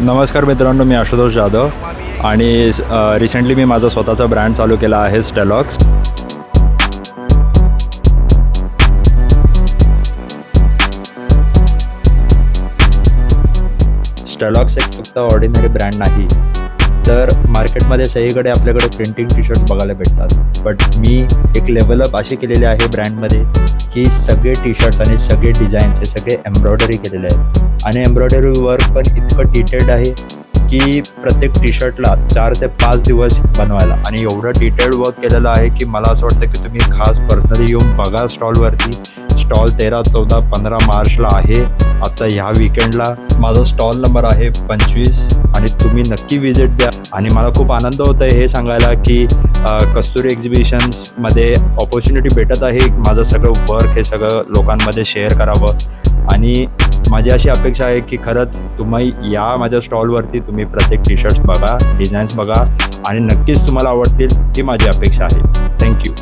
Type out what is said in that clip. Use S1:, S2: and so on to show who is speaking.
S1: नमस्कार मित्रांनो, मी आशुतोष जाधव आणि रिसेंटली मी माझा स्वतःचा ब्रँड चालू केला आहे स्टेलॉक्स. स्टेलॉक्स एक फक्त ऑर्डिनरी ब्रँड नाही, तर मार्केटमध्ये सगळीकडे आपल्याकडे प्रिंटिंग टी शर्ट बघायला भेटतात. बट मी एक लेवलअप अशी केलेली आहे ब्रँडमध्ये की सगळे टी शर्ट्स आणि सगळे डिझाईन्स हे सगळे एम्ब्रॉयडरी केलेले आहेत आणि एम्ब्रॉयडरी वर्क पण इतकं डिटेल्ड आहे की प्रत्येक टी शर्टला 4 ते 5 दिवस बनवायला, आणि एवढं डिटेल्ड वर्क केलेलं आहे की मला असं वाटतं की तुम्ही खास पर्सनली येऊन बघा स्टॉलवरती. स्टॉल 13, 14, 15 मार्चला आहे. आता ह्या विकेंडला माझा स्टॉल नंबर आहे 25 आणि तुम्ही नक्की विजिट द्या. आणि मला खूप आनंद होत आहे हे सांगायला की कस्तुरी एक्झिबिशन्समध्ये ऑपॉर्च्युनिटी भेटत आहे माझं सगळं वर्क हे सगळं लोकांमध्ये शेअर करावं. आणि माझी अशी अपेक्षा आहे की खरंच तुम्ही या माझ्या स्टॉलवरती, तुम्ही प्रत्येक टी शर्ट्स बघा, डिझाईन्स बघा आणि नक्कीच तुम्हाला आवडतील ही माझी अपेक्षा आहे. थँक्यू.